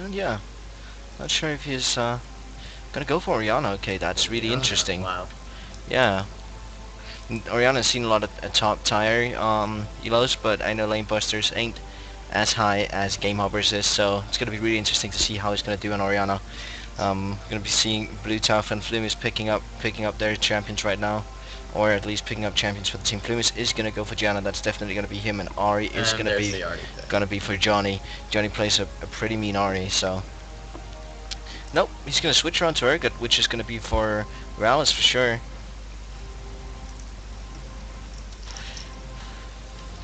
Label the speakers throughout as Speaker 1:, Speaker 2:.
Speaker 1: And yeah, not sure if he's gonna go for Oriana. Okay, that's really
Speaker 2: Oriana,
Speaker 1: interesting.
Speaker 2: wow.
Speaker 1: Yeah, Oriana's seen a lot of top tier elos, but I know Lane Busters ain't as high as Gamehoppers is, so it's gonna be really interesting to see how he's gonna do on Oriana. Gonna be seeing Blue Tuff and Flumis picking up their champions right now, or at least picking up champions for the team. Flumis is gonna go for Janna. That's definitely gonna be him, and Ari is
Speaker 2: And
Speaker 1: gonna
Speaker 2: there's
Speaker 1: be
Speaker 2: the Artie pick.
Speaker 1: for Johnny. Johnny plays a pretty mean Ari, so nope, he's gonna switch around to Urgot, which is gonna be for Rallis for sure.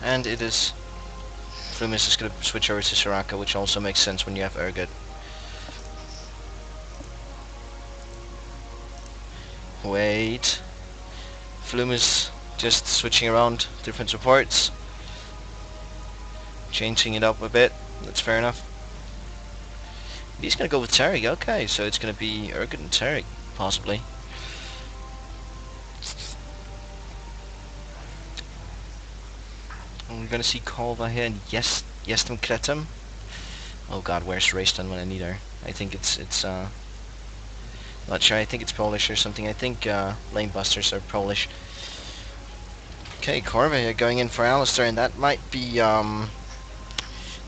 Speaker 1: And it is Flumis is gonna switch over to Soraka, which also makes sense when you have Urgot. Wait. Flume is just switching around different supports, changing it up a bit. That's fair enough. He's going to go with Tarek. Okay, so it's going to be Urgot and Tarek, possibly. And we're going to see Kolva here and Jestem Kretem. Oh god, where's Rayston when I need her? I think it's not sure. I think it's Polish or something. I think Lane Busters are Polish. Okay, Corva here going in for Alistair, and that might be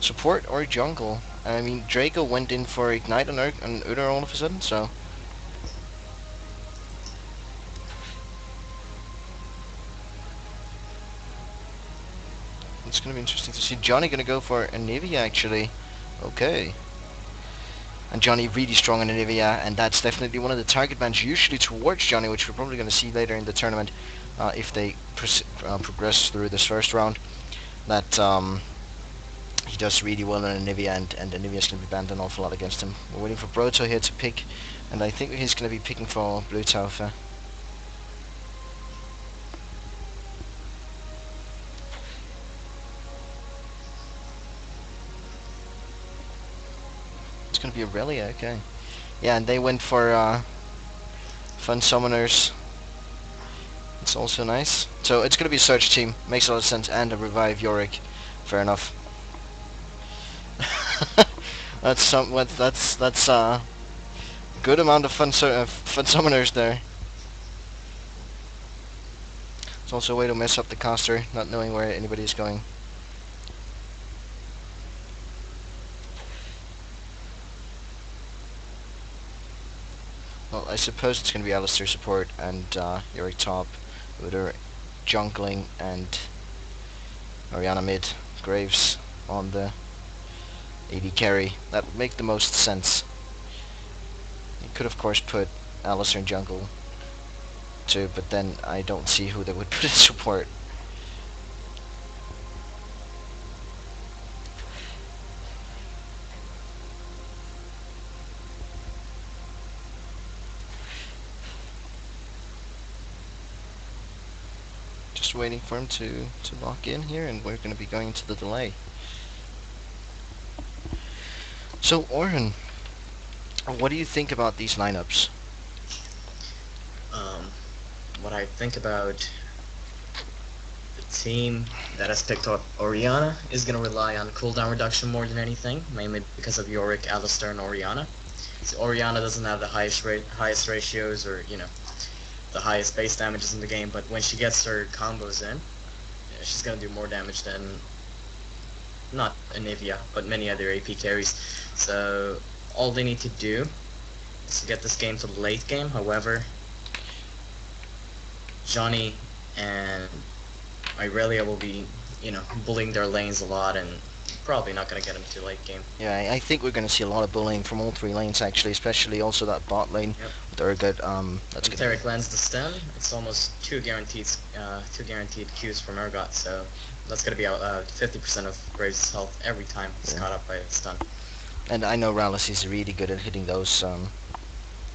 Speaker 1: support or jungle. I mean, Draco went in for Ignite on Udyr all of a sudden, so it's going to be interesting to see. Johnny going to go for Anivia, actually. Okay. And Johnny really strong on Anivia, and that's definitely one of the target bans usually towards Johnny, which we're probably going to see later in the tournament if they progress through this first round. That he does really well on Anivia, and Anivia's going to be banned an awful lot against him. We're waiting for Broto here to pick, and I think he's going to be picking for Blue Taufa. It's going to be Aurelia, okay. Yeah, and they went for Fun Summoners. It's also nice. So it's going to be a search team, makes a lot of sense, and a revive Yorick. Fair enough. That's good amount of fun summoners there. It's also a way to mess up the caster, not knowing where anybody is going. Well, I suppose it's going to be Alistair support and Yorick top, Udyr jungling, and Oriana mid, Graves on the AD carry. That would make the most sense. You could of course put Alistair in jungle too, but then I don't see who they would put in support. Just waiting for him to lock in here, and we're going to be going into the delay. So Orhan, what do you think about these lineups?
Speaker 2: What I think about the team that has picked up Oriana is going to rely on cooldown reduction more than anything, mainly because of Yorick, Alistair, and Oriana. So Oriana doesn't have the highest ratios or, the highest base damages in the game, but when she gets her combos in, she's going to do more damage than, not Anivia, but many other AP carries. So all they need to do is to get this game to the late game. However, Johnny and Irelia will be, bullying their lanes a lot and probably not going to get them to late game.
Speaker 1: Yeah, I think we're going to see a lot of bullying from all three lanes actually, especially also that bot lane with Urgot. That's
Speaker 2: When
Speaker 1: good.
Speaker 2: Tarek lands the stun, it's almost two guaranteed Qs from Urgot, so that's going to be 50% of Graves' health every time he's caught up by a stun.
Speaker 1: And I know Rallis is really good at hitting those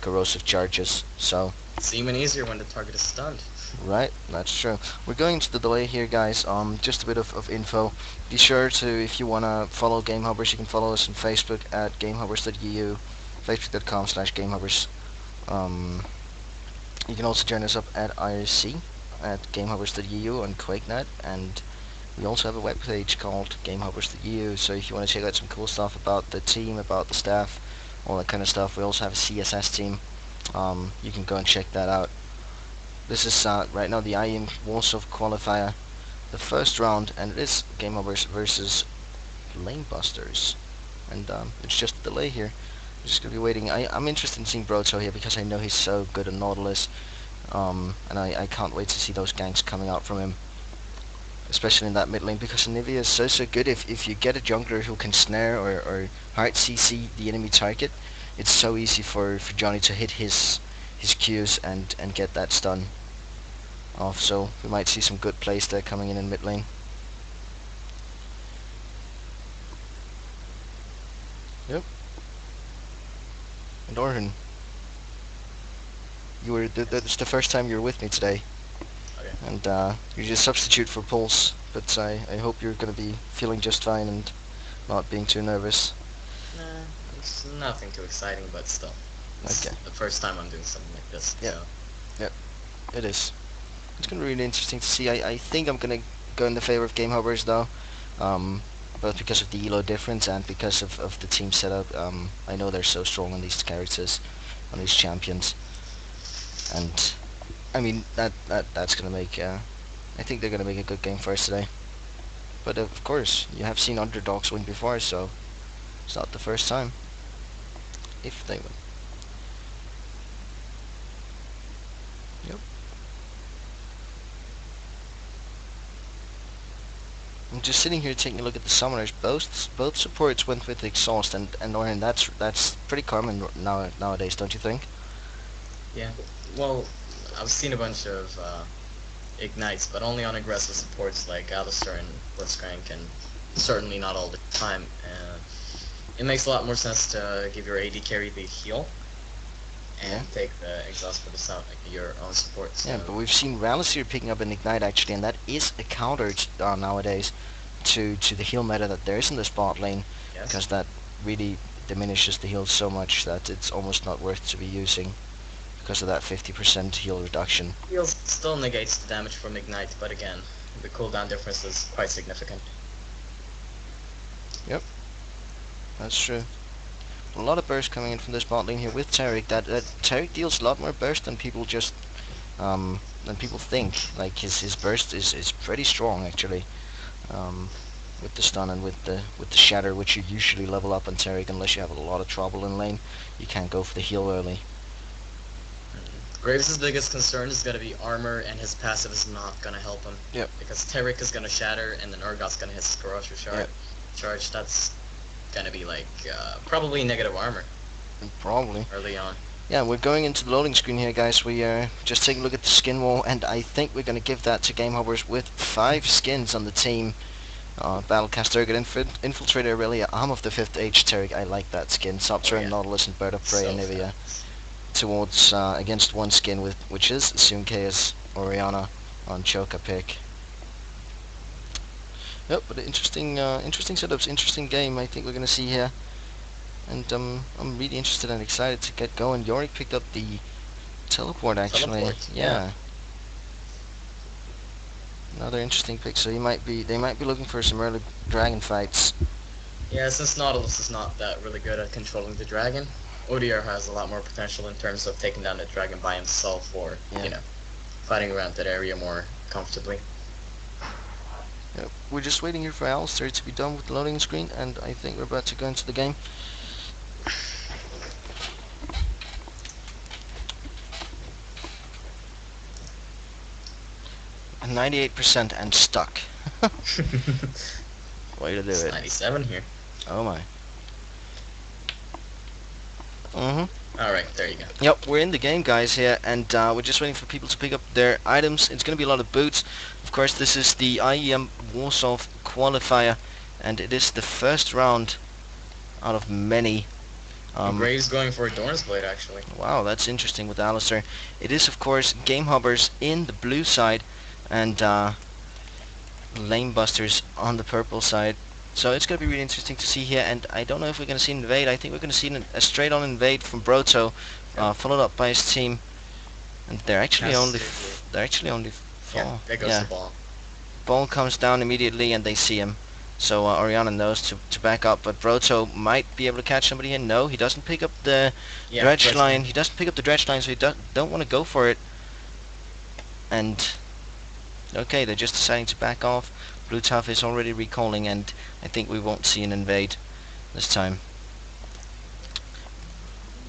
Speaker 1: corrosive charges, so
Speaker 2: It's even easier when the target is stunned.
Speaker 1: right, that's true. We're going to the delay here, guys. Just a bit of info. Be sure to, if you want to follow Gamehoppers, you can follow us on Facebook at gamehoppers.eu, facebook.com/gamehoppers. You can also join us up at IRC at gamehoppers.eu on QuakeNet, and We also have a webpage called Gamehoppers.eu, so if you want to check out some cool stuff about the team, about the staff, all that kind of stuff. We also have a CSS team. You can go and check that out. This is right now the IEM Warsaw qualifier, the first round, and it is Gamehoppers versus Lanebusters. And it's just a delay here. I'm just gonna be waiting. I'm interested in seeing Broto here because I know he's so good at Nautilus, and I can't wait to see those ganks coming out from him, especially in that mid lane because Anivia is so good. If you get a jungler who can snare or hard CC the enemy target, it's so easy for Johnny to hit his Qs and get that stun off. So we might see some good plays there coming in mid lane. Yep. And Orhan, that's the first time you're with me today,
Speaker 2: Okay.
Speaker 1: and you're just substitute for Pulse. But I hope you're going to be feeling just fine and not being too nervous.
Speaker 2: Nah, it's nothing too exciting, but still. It's
Speaker 1: Okay.
Speaker 2: the first time I'm doing something like this,
Speaker 1: Yeah.
Speaker 2: so.
Speaker 1: Yep. It is. It's going to be really interesting to see. I think I'm going to go in the favor of Gamehoppers though, both because of the elo difference and because of the team setup. I know they're so strong on these characters, on these champions, and I mean that's going to make. I think they're going to make a good game for us today. But of course, you have seen underdogs win before, so it's not the first time. If they win. Yep. I'm just sitting here taking a look at the summoners. Both supports went with exhaust and Orion. That's pretty common nowadays, don't you think?
Speaker 2: Yeah. Well, I've seen a bunch of ignites, but only on aggressive supports like Alistair and Blitzcrank, and certainly not all the time. It makes a lot more sense to give your AD carry the heal
Speaker 1: Yeah.
Speaker 2: and take the exhaust for your own support. So.
Speaker 1: Yeah, but we've seen Ralisir picking up an ignite actually, and that is a counter nowadays to the heal meta that there is in the spot lane,
Speaker 2: Yes.
Speaker 1: because that really diminishes the heal so much that it's almost not worth to be using because of that 50% heal reduction.
Speaker 2: Heal still negates the damage from ignite, but again, the cooldown difference is quite significant.
Speaker 1: Yep, that's true. A lot of burst coming in from this bot lane here with Taric. That Taric deals a lot more burst than people than people think. Like his burst is pretty strong actually. With the stun and with the shatter, which you usually level up on Taric unless you have a lot of trouble in lane. You can't go for the heal early.
Speaker 2: Graves' biggest concern is going to be armor, and his passive is not going to help him.
Speaker 1: Yep.
Speaker 2: Because Taric is going to shatter, and then Urgot's going to hit Ferocious Charge. That's going to be like probably negative armor
Speaker 1: Probably.
Speaker 2: early on.
Speaker 1: Yeah, we're going into the loading screen here, guys. We are just taking a look at the skin wall, and I think we're going to give that to Gamehoppers with 5 skins on the team. Battlecast Urgot, Infiltrator Aurelia, Arm of the 5th Age Taric. I like that skin. Sopter and Nautilus and Bird of Prey and Nivea. Towards against one skin which is Sunke's Oriana on Choka pick. Yep, but interesting setups, interesting game. I think we're gonna see here, and I'm really interested and excited to get going. Yorick picked up the teleport actually. Yeah. Another interesting pick. So they might be looking for some early dragon fights.
Speaker 2: Yeah, since Nautilus is not that really good at controlling the dragon, ODR has a lot more potential in terms of taking down the dragon by himself, or fighting around that area more comfortably.
Speaker 1: Yep. We're just waiting here for Alistair to be done with the loading screen, and I think we're about to go into the game. And 98% and stuck. Way to do
Speaker 2: It's
Speaker 1: it.
Speaker 2: 97 here.
Speaker 1: Oh my.
Speaker 2: Alright, there you go.
Speaker 1: Yep, we're in the game, guys, here, and we're just waiting for people to pick up their items. It's going to be a lot of boots. Of course, this is the IEM Warsaw qualifier, and it is the first round out of many.
Speaker 2: Graves going for a Dorn's Blade, actually.
Speaker 1: Wow, that's interesting with Alistair. It is, of course, Gamehoppers in the blue side, and Lanebusters on the purple side. So it's going to be really interesting to see here, and I don't know if we're going to see an invade. I think we're going to see a straight-on invade from Broto, followed up by his team, and they're actually only four.
Speaker 2: Yeah, there goes the ball.
Speaker 1: ball comes down immediately and they see him. So Oriana knows to back up, but Broto might be able to catch somebody here. No, he doesn't pick up the
Speaker 2: Yeah,
Speaker 1: dredge
Speaker 2: dredge line.
Speaker 1: line. He doesn't pick up the dredge line, so he don't want to go for it. And okay, they're just deciding to back off. Blue Tuff is already recalling, and I think we won't see an invade this time.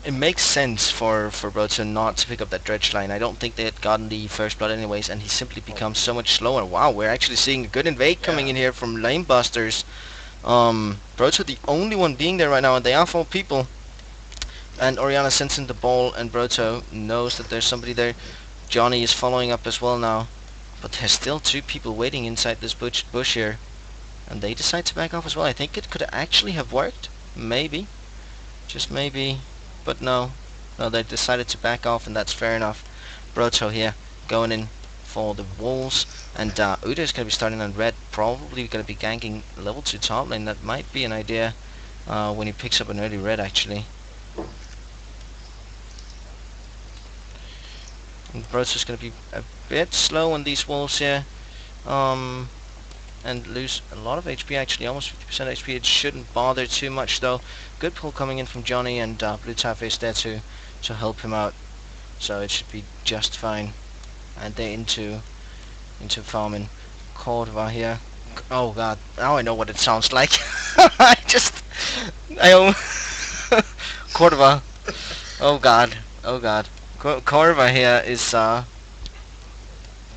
Speaker 1: It makes sense for Broto not to pick up that dredge line. I don't think they had gotten the first blood anyways, and he simply becomes so much slower. Wow, we're actually seeing a good invade coming
Speaker 2: Yeah.
Speaker 1: in here from Lane Busters. Broto the only one being there right now, and they are 4 people. And Oriana sends in the ball, and Broto knows that there's somebody there. Johnny is following up as well now, but there's still 2 people waiting inside this bush here, and they decide to back off as well. I think it could actually have worked, maybe, just maybe, but no, they decided to back off, and that's fair enough. Broto here going in for the walls, and Uda is going to be starting on red, probably going to be ganking level 2 top lane. That might be an idea when he picks up an early red actually. And Broto's going to be a bit slow on these walls here, and lose a lot of HP actually, almost 50% HP. It shouldn't bother too much though. Good pull coming in from Johnny, and Blue Taff is there to help him out, so it should be just fine. And they're into farming. Cordova here. Oh god, now I know what it sounds like. I Cordova. Oh god, oh god. Cordova here is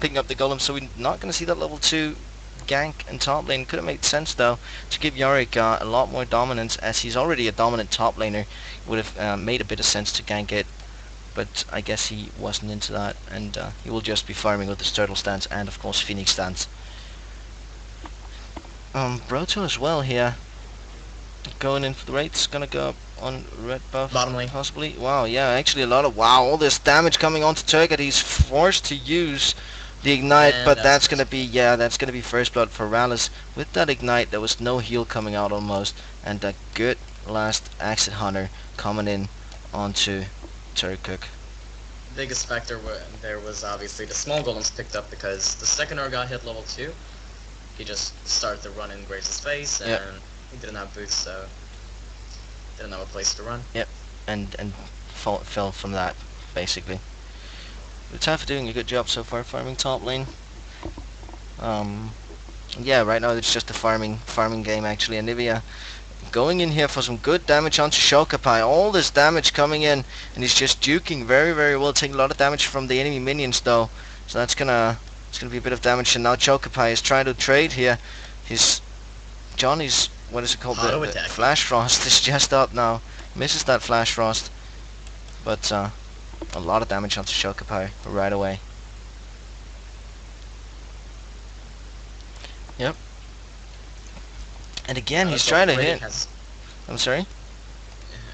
Speaker 1: picking up the golem, so we're not going to see that level 2 gank and top lane. Could have made sense though to give Yorick a lot more dominance, as he's already a dominant top laner. Would have made a bit of sense to gank it, but I guess he wasn't into that, and he will just be farming with his turtle stance and of course Phoenix stance. Broto as well here, going in for the rates, gonna go up on red buff
Speaker 2: Bottom lane.
Speaker 1: possibly. Wow, yeah, actually a lot of all this damage coming onto Turgot. He's forced to use the ignite,
Speaker 2: And
Speaker 1: but
Speaker 2: that's
Speaker 1: that's gonna be first blood for Rallis. With that ignite, there was no heal coming out almost, and a good last exit hunter coming in onto Turkuk.
Speaker 2: biggest factor there was obviously the small golems picked up, because the second Ur got hit level 2, he just started to run in Graves' face, and
Speaker 1: Yep.
Speaker 2: he didn't have boots, so didn't have a place to run.
Speaker 1: and fell from that basically. Lutafa doing a good job so far farming top lane. Yeah, right now it's just a farming game actually. And Nivea going in here for some good damage onto Shokapai. All this damage coming in, and he's just duking very, very well, taking a lot of damage from the enemy minions though. So it's gonna be a bit of damage. And now Shokapai is trying to trade here. His Johnny's, what is it called?
Speaker 2: Auto
Speaker 1: The
Speaker 2: attack.
Speaker 1: Flash Frost is just up now. Misses that Flash Frost, but a lot of damage onto Shokapai right away. Yep. And again, he's trying to hit. I'm sorry?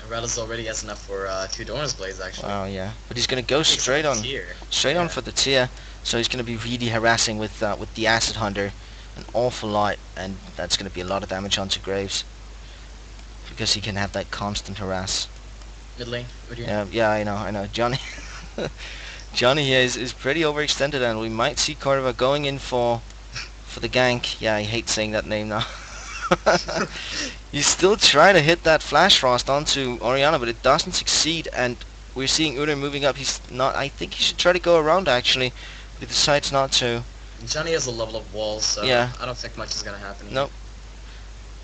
Speaker 2: Rattles already has enough for 2 Doran's Blades, actually.
Speaker 1: Oh yeah, but he's gonna go
Speaker 2: Takes
Speaker 1: straight
Speaker 2: up
Speaker 1: on,
Speaker 2: the tier.
Speaker 1: straight on
Speaker 2: Yeah.
Speaker 1: for the tier. So he's gonna be really harassing with the Acid Hunter, an awful lot, and that's gonna be a lot of damage onto Graves, because he can have that constant harass.
Speaker 2: Mid lane, what do you
Speaker 1: Yeah, I know. Johnny, Johnny here is pretty overextended, and we might see Cordova going in for the gank. Yeah, I hate saying that name now. He's still trying to hit that Flash Frost onto Oriana, but it doesn't succeed, and we're seeing Uder moving up. He's not. I think he should try to go around actually, but he decides not to.
Speaker 2: Johnny has a level of walls, so
Speaker 1: Yeah.
Speaker 2: I don't think much is gonna happen.
Speaker 1: Nope.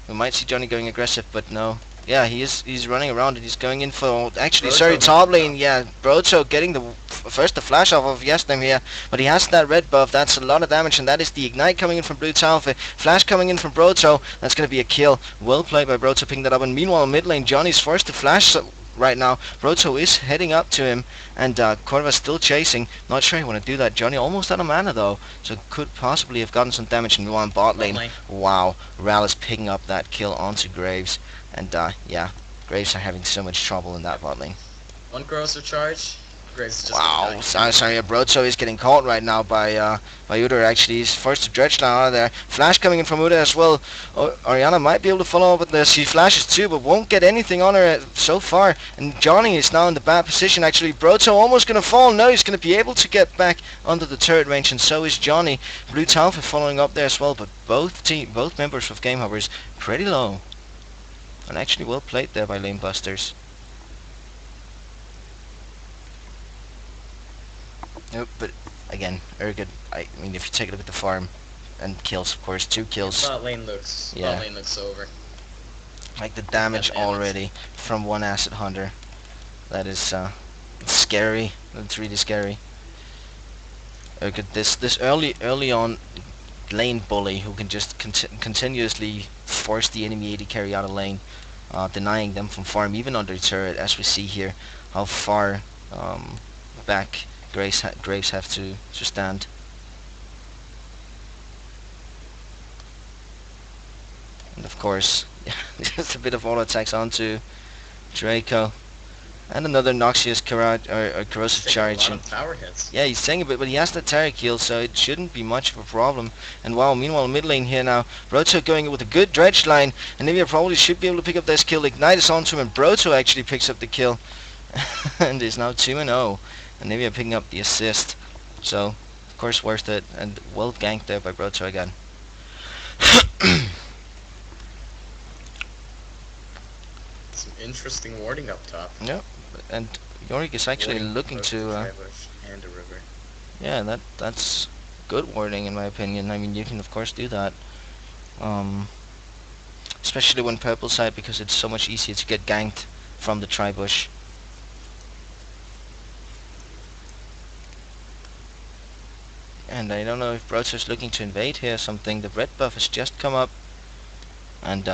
Speaker 1: We might see Johnny going aggressive, but no. Yeah, he's running around, and he's going in for actually
Speaker 2: Broto
Speaker 1: top
Speaker 2: moving
Speaker 1: lane.
Speaker 2: up.
Speaker 1: Yeah, Broto getting the first the flash off of Yestem here, but he has that red buff. That's a lot of damage, and that is the ignite coming in from Blue Talfa. Flash coming in from Broto. That's going to be a kill. Well played by Broto picking that up. And meanwhile, mid lane, Johnny's forced to flash right now. Broto is heading up to him, and Corva's still chasing. Not sure he want to do that. Johnny almost out of mana though, so could possibly have gotten some damage in one bot lane. Wow, Ral is picking up that kill onto Graves, and yeah, Graves are having so much trouble in that bot lane.
Speaker 2: One corrosive charge, Graves is just gonna
Speaker 1: Wow,
Speaker 2: die.
Speaker 1: sorry, Abruzzo is getting caught right now by Uda. Actually, he's forced to dredge down out of there. Flash coming in from Uda as well. Oriana might be able to follow up with this. She flashes too, but won't get anything on her so far. And Johnny is now in the bad position. Actually, Abruzzo almost going to fall. No, he's going to be able to get back under the turret range, and so is Johnny. Blue Talfa following up there as well, but both members of Gamehoppers pretty low. And actually well played there by Lane Busters. Nope, but again, very good. I mean, if you take a look at the farm and kills, of course, 2 kills.
Speaker 2: Bot lane looks.
Speaker 1: Yeah.
Speaker 2: Bot lane looks over.
Speaker 1: Like the damage already from one asset hunter. That is it's scary. It's really scary. Look at this early on lane bully who can just continuously force the enemy AD carry out of lane, denying them from farm even under turret. As we see here, how far back Graves have to stand. And of course, just a bit of auto attacks onto Draco. And another Noxious corrosive charge.
Speaker 2: A lot of power hits.
Speaker 1: Yeah, he's taking a bit, but he has the Taric heal, so it shouldn't be much of a problem. And wow, meanwhile, mid lane here now, Broto going with a good dredge line, and Nivea probably should be able to pick up this kill. Ignite is onto him, and Broto actually picks up the kill, and is now 2-0. And Nivea picking up the assist, so of course worth it, and well ganked there by Broto again.
Speaker 2: Some interesting warding up top.
Speaker 1: Yep, and Yorick is actually
Speaker 2: Warding
Speaker 1: looking
Speaker 2: both
Speaker 1: to
Speaker 2: the Tribush and the river.
Speaker 1: yeah, that's good warding in my opinion. I mean, you can of course do that, especially when purple side, because it's so much easier to get ganked from the Tribush. And I don't know if Broto's looking to invade here or something. The red buff has just come up, and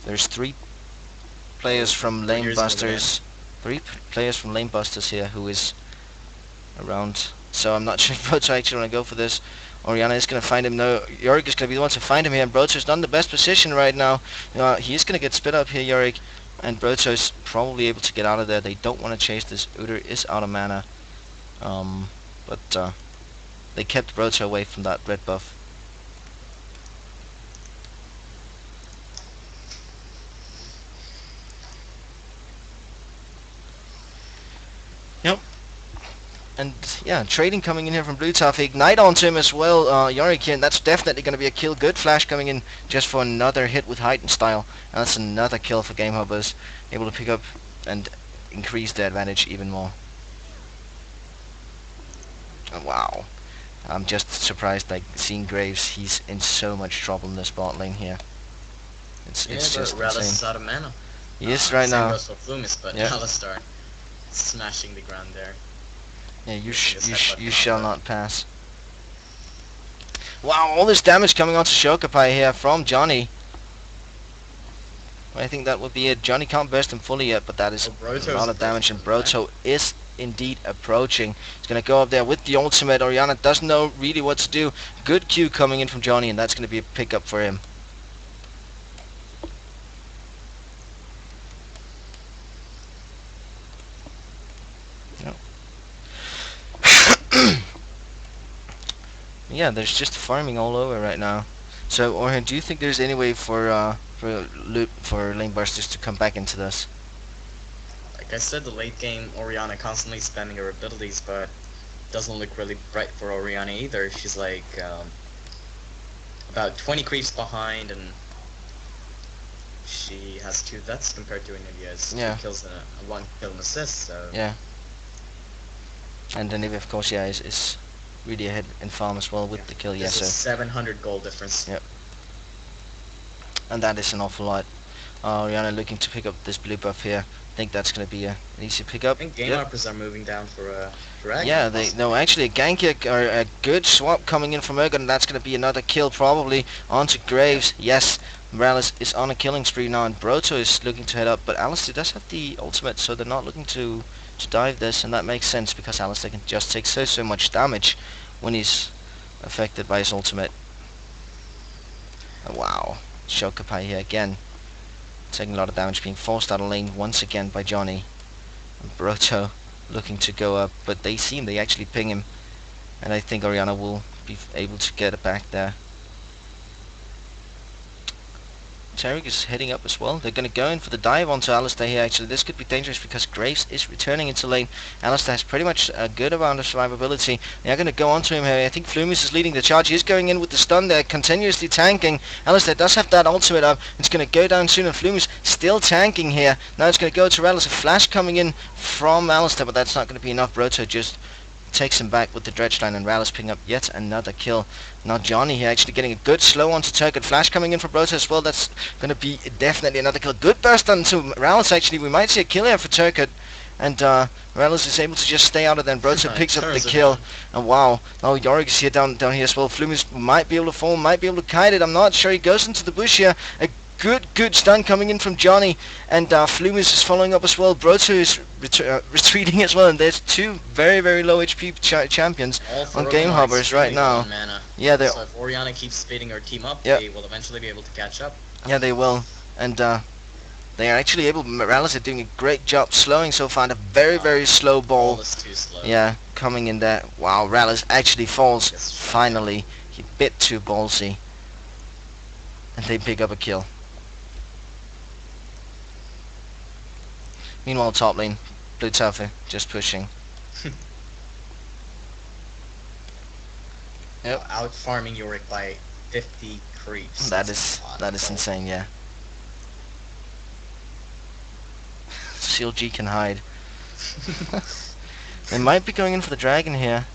Speaker 1: there's 3 players from Lane Busters. 3 players from Lane Busters here who is around. So I'm not sure if Broto actually want to go for this. Oriana is going to find him. No, Yorick is going to be the one to find him here, and Broto's not in the best position right now. He's going to get spit up here, Yorick, and Broto's probably able to get out of there. They don't want to chase this. Udyr is out of mana, but they kept Broto away from that red buff. Yep. And yeah, trading coming in here from Blue Tough. Ignite onto him as well, Yorick, and that's definitely going to be a kill. Good flash coming in just for another hit with Heightened Style. And that's another kill for Gamehoppers. Able to pick up and increase their advantage even more. Oh, wow. I'm just surprised, like, seeing Graves. He's in so much trouble in this bot lane here. It's just
Speaker 2: Rallis is
Speaker 1: insane.
Speaker 2: out of mana.
Speaker 1: He is right
Speaker 2: Same
Speaker 1: now.
Speaker 2: goes for Flumis, but
Speaker 1: Yeah.
Speaker 2: Alistar smashing the ground there.
Speaker 1: Yeah, you
Speaker 2: headbutt
Speaker 1: shall
Speaker 2: combo.
Speaker 1: not pass. Wow, all this damage coming onto Shokapai here from Johnny. I think that would be it. Johnny can't burst him fully yet, but that is
Speaker 2: Broto's
Speaker 1: a lot of damage, and
Speaker 2: approaching
Speaker 1: Broto is indeed approaching. He's going to go up there with the ultimate. Oriana doesn't know really what to do. Good Q coming in from Johnny, and that's going to be a pickup for him. Yep. Yeah, there's just farming all over right now. So, Orhan, do you think there's any way for Lane Busters to come back into this?
Speaker 2: Like I said, the late game Oriana constantly spamming her abilities, but doesn't look really bright for Oriana either. She's like about 20 creeps behind, and she has 2 deaths compared to Anivia's 2 kills and a 1 kill and assist. So
Speaker 1: Yeah. And Anivia, of course, yeah, is really ahead in farm as well with the kill.
Speaker 2: there's
Speaker 1: Yes,
Speaker 2: a
Speaker 1: sir.
Speaker 2: 700 gold difference.
Speaker 1: Yep. And that is an awful lot. Rihanna looking to pick up this blue buff here. I think that's going to be an easy pickup.
Speaker 2: I think Gamehoppers are moving down for a dragon.
Speaker 1: Yeah, actually a gank kick or a good swap coming in from Ergon, and that's going to be another kill probably onto Graves. Yes, Morales is on a killing spree now, and Broto is looking to head up, but Alistair does have the ultimate, so they're not looking to dive this, and that makes sense because Alistair can just take so much damage when he's affected by his ultimate. Oh, wow, Shokapai here again, taking a lot of damage, being forced out of lane once again by Johnny. And Broto looking to go up, but they actually ping him, and I think Oriana will be able to get it back there. Tarek is heading up as well. They're going to go in for the dive onto Alistair here. Actually, this could be dangerous because Graves is returning into lane. Alistair has pretty much a good amount of survivability. They are going to go onto him here. I think Flumus is leading the charge. He is going in with the stun there, continuously tanking. Alistair does have that ultimate up. It's going to go down soon, and Flumus still tanking here. Now it's going to go to Relic. A flash coming in from Alistair, but that's not going to be enough. Broto just takes him back with the dredge line, and Rallis picking up yet another kill. Now Johnny here actually getting a good slow onto Turkett. Flash coming in for Broto as well. That's going to be definitely another kill. Good burst onto Rallis actually. We might see a kill here for Turkett. And Rallis is able to just stay out of there, and Broto picks up the kill. And wow, now Yorick is here down here as well. Flumus might be able to fall, might be able to kite it. I'm not sure. He goes into the bush here. A good stun coming in from Johnny, and Flumus is following up as well. Broto is retreating as well, and there's two very low HP champions on Gamehoppers right now. Yeah,
Speaker 2: so if Oriana keeps speeding her team up, they will eventually be able to catch up.
Speaker 1: Yeah, they will, and they are actually able. Morales are doing a great job slowing so far. A very slow ball.
Speaker 2: Is too slow.
Speaker 1: Yeah, coming in there. Wow, Morales actually falls finally. He bit too ballsy, and they pick up a kill. Meanwhile, top lane, Blue Tower just pushing.
Speaker 2: Yep. Out farming Yorick by 50 creeps.
Speaker 1: That is insane, yeah. CLG can hide. They might be going in for the dragon here.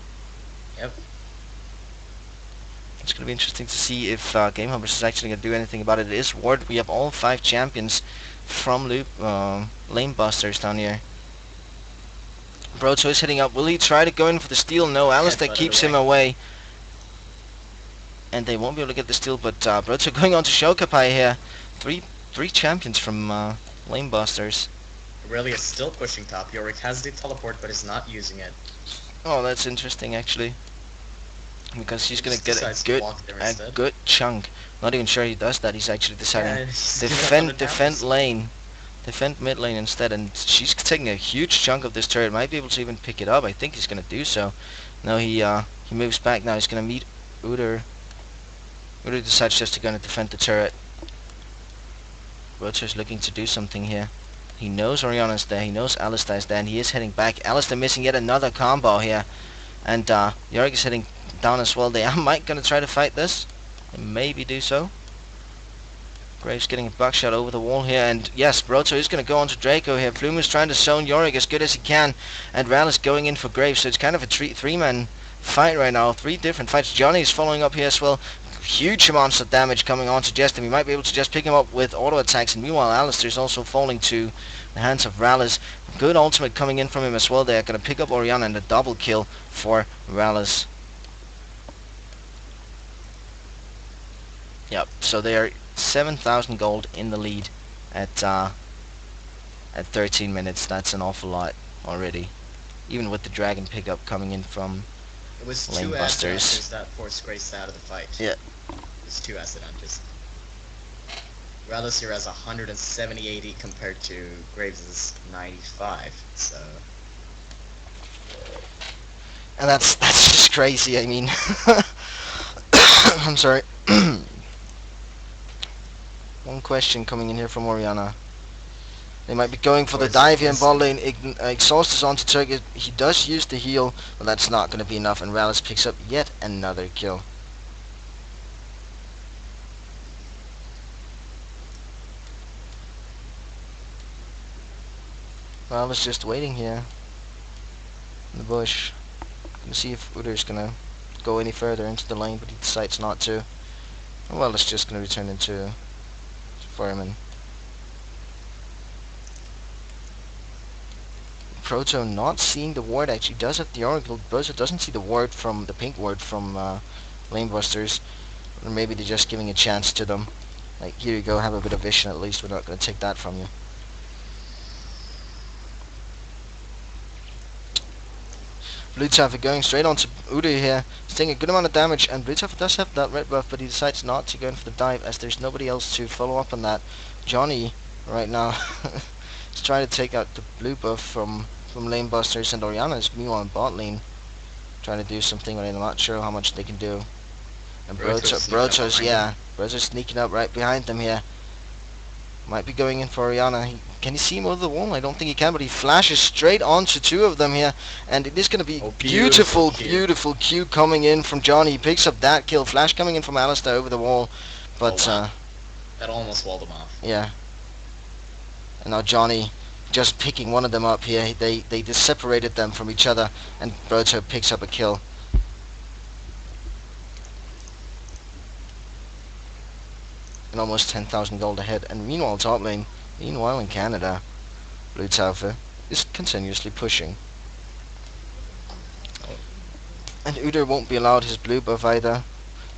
Speaker 2: Yep.
Speaker 1: It's going to be interesting to see if Gamehoppers is actually going to do anything about it. It is ward. We have all 5 champions from Lane Busters down here. Broto is hitting up. Will he try to go in for the steal? No, Alistair keeps him away. And they won't be able to get the steal, but Broto going on to Shokapai here. Three champions from Lane Busters.
Speaker 2: Aurelia is still pushing top. Yorick has the teleport, but is not using it.
Speaker 1: Oh, that's interesting actually. Because he's going to get a good chunk. Not even sure he does that. He's actually deciding defend lane. Defend mid lane instead, and she's taking a huge chunk of this turret. Might be able to even pick it up. I think he's going to do so. No, he moves back now. He's going to meet Udyr. Udyr decides just to go and defend the turret. Rotor's looking to do something here. He knows Oriana's there. He knows Alistair's there, and he is heading back. Alistair missing yet another combo here, and Yorick is heading down as well. They might going to try to fight this. They maybe do so. Graves getting a buckshot over the wall here, and yes, Broto is going to go on to Draco here. Flumus trying to zone Yorick as good as he can, and Ral is going in for Graves, so it's kind of a three-man fight right now. 3 different fights. Johnny is following up here as well. Huge amounts of damage coming on to Jestem. He might be able to just pick him up with auto attacks, and meanwhile Alistair is also falling to the hands of Rallis. Good ultimate coming in from him as well. They're going to pick up Oriana, and a double kill for Rallis. Yep, so they are 7,000 gold in the lead at 13 minutes. That's an awful lot already, even with the dragon pickup coming in from
Speaker 2: It was
Speaker 1: Lane
Speaker 2: 2
Speaker 1: Busters.
Speaker 2: acid that forced Grace out of the fight.
Speaker 1: Yeah.
Speaker 2: It was 2 acid hunters. Rallis here has 170 AD compared to Graves' 95, so...
Speaker 1: And that's just crazy, I mean. I'm sorry. One question coming in here from Oriana. They might be going for the dive here in bot lane. Exhaust is onto Turkey. He does use the heal, but that's not going to be enough, and Rallis picks up yet another kill. Rallis just waiting here in the bush. Gonna see if Udyr's gonna go any further into the lane, but he decides not to. Well, it's just gonna return into Fireman. Proto not seeing the ward. Actually does have the Oracle. Proto doesn't see the ward from the pink ward from Lanebusters. Or maybe they're just giving a chance to them. Like, here you go, have a bit of vision at least. We're not going to take that from you. Blue Taffer going straight on to Udyr here. He's taking a good amount of damage, and Blue Taffer does have that red buff, but he decides not to go in for the dive as there's nobody else to follow up on that. Johnny, right now, is trying to take out the blue buff from from lane busters, and Oriana is meanwhile in bot lane trying to do something, but I'm not sure how much they can do. And
Speaker 2: Broto's sneaking up behind him.
Speaker 1: Broto's sneaking up right behind them here. Might be going in for Oriana. Can he see him over the wall? I don't think he can, but he flashes straight onto two of them here. And it is going to be
Speaker 2: Oh,
Speaker 1: beautiful,
Speaker 2: beautiful Q.
Speaker 1: beautiful Q coming in from Johnny. He picks up that kill. Flash coming in from Alistair over the wall. But,
Speaker 2: Oh, wow. That almost walled him off.
Speaker 1: yeah. And now Johnny just picking one of them up here. They just separated them from each other. And Broto picks up a kill. And almost 10,000 gold ahead. And meanwhile, top lane, meanwhile in Canada, Blue Taufe is continuously pushing. And Udyr won't be allowed his blue buff either.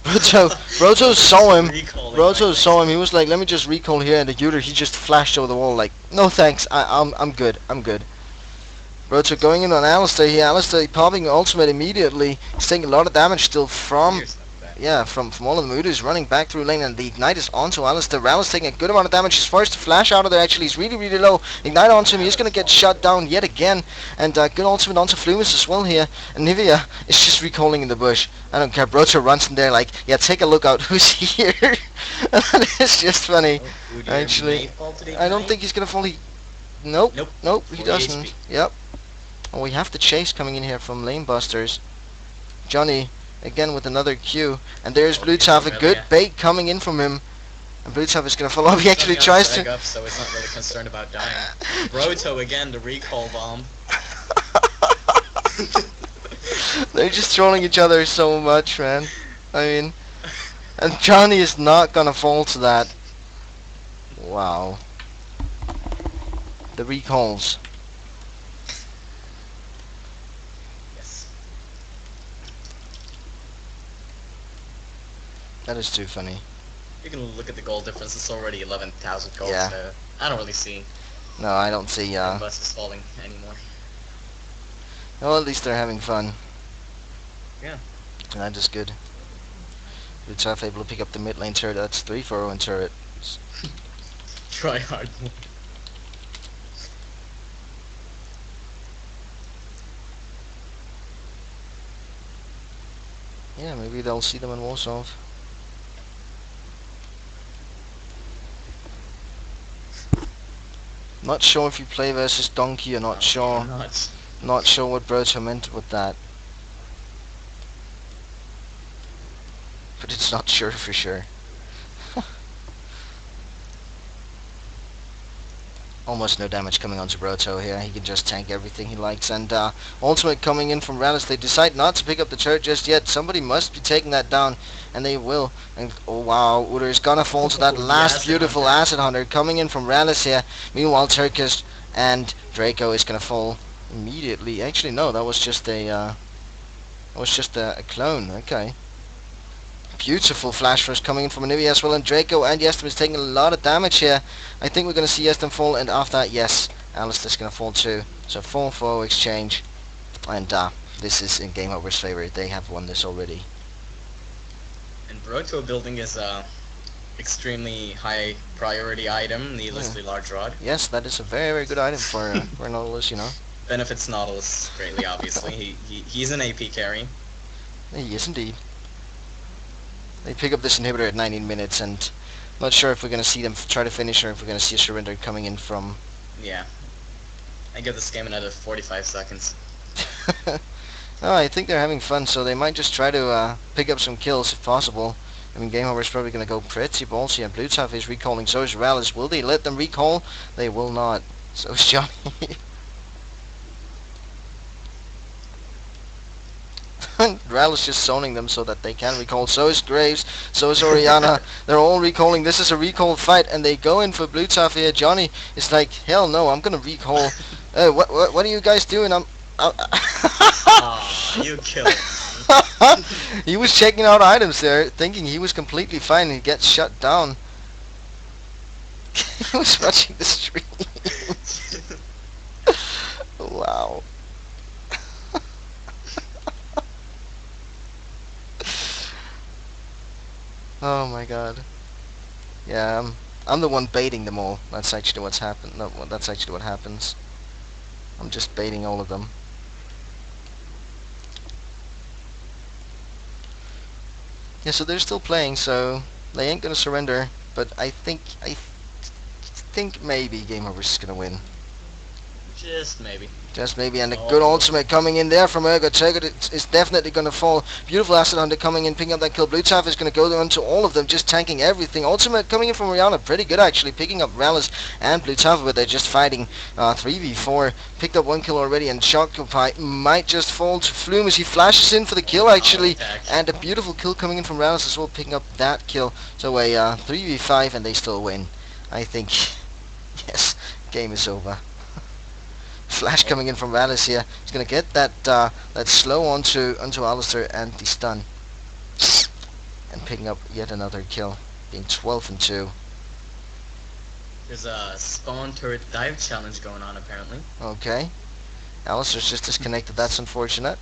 Speaker 1: Broto saw him. Broto saw him. He was like, "Let me just recall here." And the Udyr, he just flashed over the wall like, "No thanks. I'm good. I'm good." Broto going in on Alistair here. Alistair popping ultimate immediately. He's taking a lot of damage still from from all of them. Udyr is running back through lane, and the Ignite is onto Alistair. Ral's taking a good amount of damage. He's forced to flash out of there, actually. He's really, really low. Ignite onto him. He's going to get shut down yet again. And good ultimate onto Flumus as well here. And Nivea is just recalling in the bush. I don't care. Broto runs in there like, yeah, take a look out who's here. It's just funny. Actually, I don't think he's going to fall. Nope, he doesn't.
Speaker 2: HP.
Speaker 1: Yep. Oh, we have the chase coming in here from Lane Busters. Johnny again with another Q, and there's Blue Taufe, a good bait coming in from him, and Blue Taufe is going to follow up. He actually tries to...
Speaker 2: Up, so he's not really concerned about dying. Broto again, the recall bomb.
Speaker 1: They're just trolling each other so much, man. I mean, and Johnny is not going to fall to that. Wow. The recalls. That is too funny.
Speaker 2: You can look at the gold difference. It's already 11,000 gold.
Speaker 1: Yeah.
Speaker 2: So I don't really see
Speaker 1: No, I don't see.
Speaker 2: buses falling anymore.
Speaker 1: Well, at least they're having fun.
Speaker 2: Yeah.
Speaker 1: And that is good. Blue Taufe able to pick up the mid lane turret. That's 3 for 0 turret.
Speaker 2: Try hard.
Speaker 1: Yeah, maybe they'll see them in Warsaw. Not sure if you play versus Donkey or not sure. Not sure what Broto meant with that. But it's not sure for sure. Almost no damage coming onto Broto here. He can just tank everything he likes. And ultimate coming in from Rallis. They decide not to pick up the turret just yet. Somebody must be taking that down, and they will. And oh wow, Udyr is gonna fall to that last beautiful Acid Hunter coming in from Rallis here. Meanwhile, Turkish and Draco is gonna fall immediately. Actually, no, that was just a clone. Okay. Beautiful flash rush coming in from Anivia as well, and Draco and Yestem is taking a lot of damage here. I think we're going to see Yestem fall, and after that, yes, Alistair's going to fall too. So 4-4 exchange, and this is in Gamehoppers' favor. They have won this already.
Speaker 2: And Broto building is a extremely high priority item, needlessly large rod.
Speaker 1: Yes, that is a very, very good item for Nautilus, you know.
Speaker 2: Benefits Nautilus greatly, obviously. He's an AP carry.
Speaker 1: He is indeed. They pick up this inhibitor at 19 minutes, and not sure if we're going to see them try to finish, or if we're going to see a surrender coming in from...
Speaker 2: Yeah. I give this game another 45 seconds.
Speaker 1: No, I think they're having fun, so they might just try to pick up some kills if possible. I mean, Gamehoppers probably going to go pretty ballsy, and Blue Taufe is recalling, so is Rallis. Will they let them recall? They will not. So is Johnny. Rallis just zoning them so that they can recall. So is Graves, so is Oriana. They're all recalling. This is a recall fight, and they go in for Blue Taufe here. Johnny is like, hell no, I'm gonna recall. What are you guys doing?
Speaker 2: You killed him.
Speaker 1: He was checking out items there, thinking he was completely fine, and he gets shut down. He was watching the stream. Wow. Oh my god. Yeah, I'm the one baiting them all. That's actually what's happened. No, that's actually what happens. I'm just baiting all of them. Yeah, so they're still playing, so they ain't gonna surrender. But I think maybe Gamehoppers is gonna win.
Speaker 2: Just maybe.
Speaker 1: Just maybe, and a good
Speaker 2: Oh,
Speaker 1: ultimate coming in there from Ergo. Turgut is definitely going to fall. Beautiful Acid Hunter coming in, picking up that kill. Blue Taff is going to go onto all of them, just tanking everything. Ultimate coming in from Rihanna, pretty good actually, picking up Rallis and Blue Taff, but they're just fighting 3v4. Picked up one kill already, and Shockupy might just fall to Flume as he flashes in for the kill actually. And a beautiful kill coming in from Rallis as well, picking up that kill. So a 3v5, and they still win. I think, yes, game is over. Flash coming in from Rallis here. He's going to get that slow onto Alistair and the stun. And picking up yet another kill, being 12-2.
Speaker 2: there's a spawn turret dive challenge going on apparently.
Speaker 1: Okay. Alistair's just disconnected. That's unfortunate.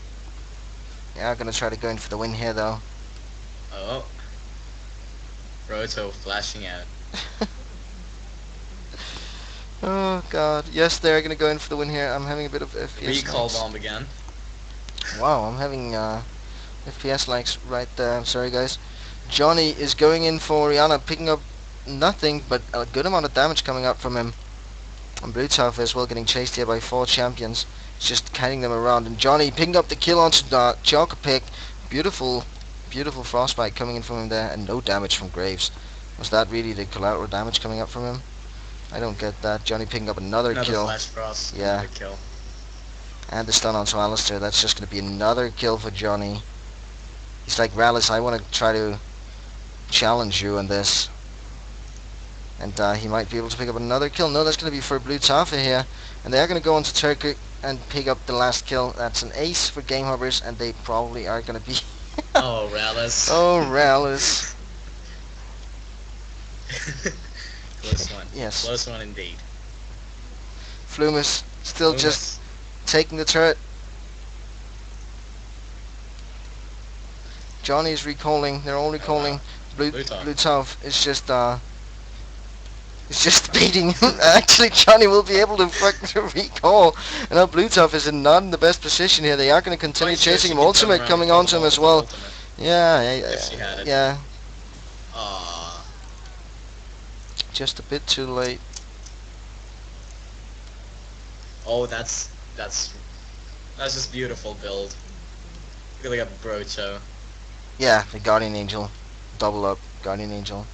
Speaker 1: Yeah, going to try to go in for the win here though.
Speaker 2: Oh. Roto flashing out.
Speaker 1: Oh god. Yes, they're going to go in for the win here. I'm having a bit of FPS
Speaker 2: Recall
Speaker 1: lags.
Speaker 2: bomb again.
Speaker 1: Wow, I'm having FPS lags right there. I'm sorry guys. Johnny is going in for Rihanna, picking up nothing but a good amount of damage coming out from him. And Bluetooth as well, getting chased here by 4 champions. It's just carrying them around. And Johnny picking up the kill onto Chocopic. Beautiful frostbite coming in from him there, and no damage from Graves. Was that really the collateral damage coming up from him? I don't get that. Johnny picking up another kill.
Speaker 2: Flash frost.
Speaker 1: Yeah.
Speaker 2: Another kill.
Speaker 1: And the stun onto Alistair. That's just going to be another kill for Johnny. He's like, Rallis, I want to try to challenge you in this. And he might be able to pick up another kill. No, that's going to be for Blue Tafa here. And they are going to go on to Turkey and pick up the last kill. That's an ace for Gamehoppers, and they probably are going to be...
Speaker 2: Oh, Rallis.
Speaker 1: Oh, Rallis.
Speaker 2: Close one.
Speaker 1: Yes.
Speaker 2: Close one indeed.
Speaker 1: Flumus still just taking the turret. Johnny's recalling. They're all recalling.
Speaker 2: wow.
Speaker 1: Blue
Speaker 2: Blue
Speaker 1: Tav is just beating him. Actually, Johnny will be able to fucking recall. And now Blue Tav is not in the best position here. They are going to continue chasing him. Ultimate coming onto him as well. Yeah. Just a bit too late.
Speaker 2: Oh, that's just beautiful build. Look like a brocho.
Speaker 1: Yeah, the Guardian Angel. Double up, Guardian Angel.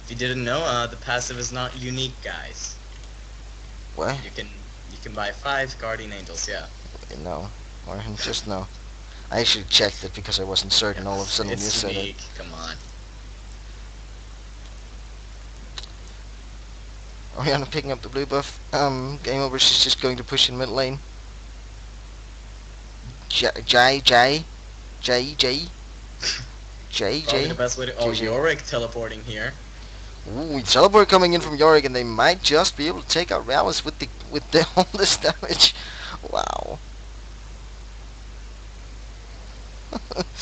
Speaker 2: If you didn't know, the passive is not unique, guys.
Speaker 1: What?
Speaker 2: You can buy 5 Guardian Angels, yeah.
Speaker 1: No. Or just no. I actually checked it because I wasn't certain all of a sudden when you
Speaker 2: It's
Speaker 1: said
Speaker 2: unique,
Speaker 1: it.
Speaker 2: come on.
Speaker 1: Oriana picking up the blue buff. Game over, she's just going to push in mid lane. J.
Speaker 2: Probably the best way to... Oh,
Speaker 1: JJ.
Speaker 2: Yorick teleporting here.
Speaker 1: Ooh, teleport coming in from Yorick, and they might just be able to take out Rallis with all this damage. Wow.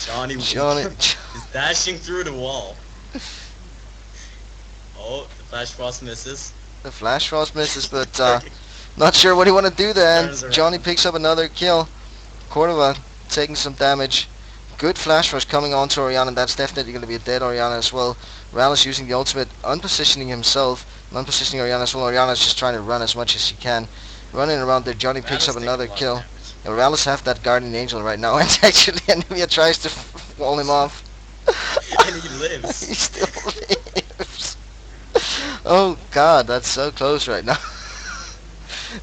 Speaker 2: Johnny
Speaker 1: Johnny.
Speaker 2: is dashing through the wall. Oh, the Flash Frost misses.
Speaker 1: The Flash Frost misses, but not sure what he want to do there. And Johnny picks up another kill. Cordova taking some damage. Good Flash Rush coming on to Oriana, and that's definitely going to be a dead Oriana as well. Rallis using the ultimate, unpositioning himself, and unpositioning Oriana as well. Oriana's just trying to run as much as she can. Running around there, Johnny picks up another kill. Yeah, Rallis have that Guardian Angel right now, and actually Anivia tries to wall him off.
Speaker 2: And he lives.
Speaker 1: He still lives. Oh god, that's so close right now.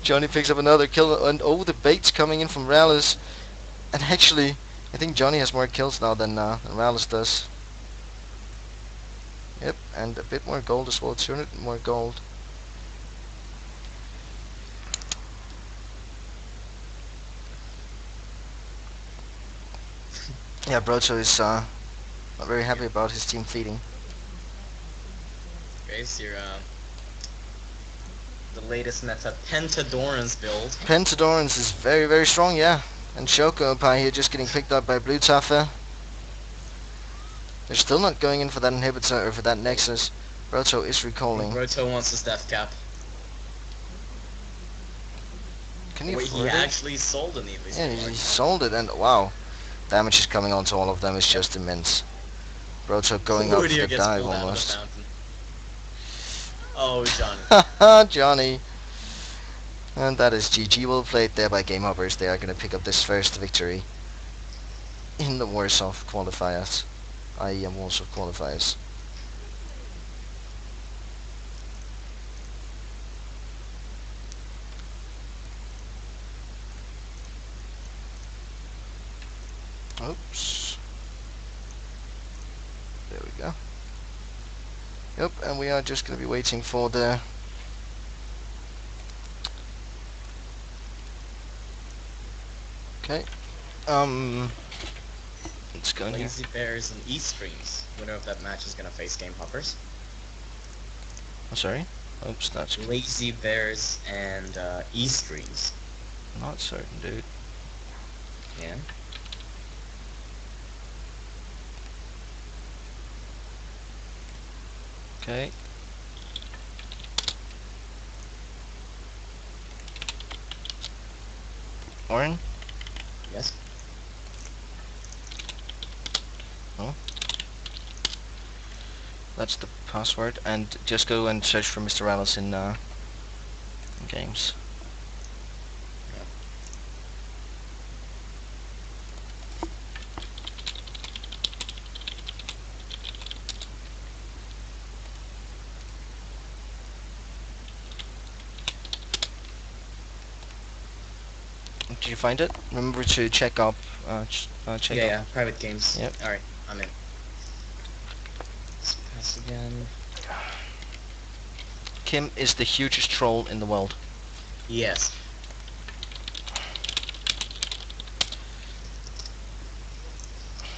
Speaker 1: Johnny picks up another kill, and oh, the bait's coming in from Rallis. And actually, I think Johnny has more kills now than Rallis does. Yep, and a bit more gold as well, 200 more gold. Yeah, Brocho is not very happy about his team feeding.
Speaker 2: Okay, so your the latest meta Pentadorans build.
Speaker 1: Pentadorans is very, very strong, yeah. And Shoko Pai here just getting picked up by Blue Tafa. They're still not going in for that inhibitor or for that Nexus. Broto is recalling.
Speaker 2: Roto wants his death cap.
Speaker 1: Can he
Speaker 2: Wait, he
Speaker 1: afford it?
Speaker 2: actually sold an Eevee
Speaker 1: Yeah, he
Speaker 2: Spark.
Speaker 1: sold it, and wow, damage is coming onto all of them is
Speaker 2: Yep.
Speaker 1: just immense. Brotook going up for
Speaker 2: Udyr
Speaker 1: the
Speaker 2: gets
Speaker 1: dive
Speaker 2: pulled out of the
Speaker 1: almost.
Speaker 2: fountain. Oh, Johnny.
Speaker 1: Haha, Johnny. And that is GG. Well played there by Gamehoppers. They are going to pick up this first victory in the Warsaw qualifiers. IEM Warsaw qualifiers. Oops. There we go. Yep, and we are just going to be waiting for the... Okay. Let's go in here.
Speaker 2: Lazy Bears and E-Streams. Winner of that match is gonna face Gamehoppers.
Speaker 1: I'm sorry. Oops, that's
Speaker 2: Lazy Bears and E-Streams.
Speaker 1: not certain, dude.
Speaker 2: Yeah.
Speaker 1: Okay. Oren?
Speaker 2: Yes.
Speaker 1: Oh. That's the password. And just go and search for Mr. Alice in games.
Speaker 2: Yeah.
Speaker 1: Did you find it? Remember to check up. Check
Speaker 2: Yeah,
Speaker 1: up.
Speaker 2: yeah. Private games.
Speaker 1: Yep.
Speaker 2: All right, I'm in. Let's pass again.
Speaker 1: Kim is the hugest troll in the world.
Speaker 2: Yes.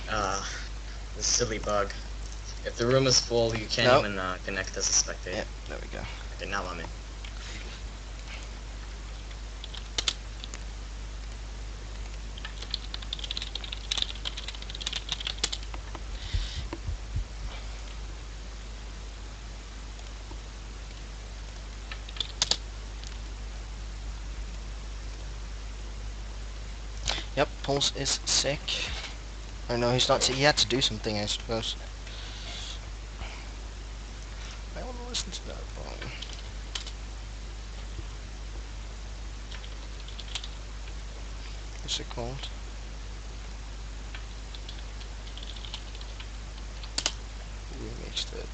Speaker 2: Ah, this silly bug. If the room is full, you can't
Speaker 1: No.
Speaker 2: even connect as a spectator.
Speaker 1: Yep, there we go.
Speaker 2: Okay, now I'm in.
Speaker 1: Yep, Pulse is sick. Or no, he's not sick. He had to do something, I suppose. I want to listen to that phone. What's it called? Remixed it.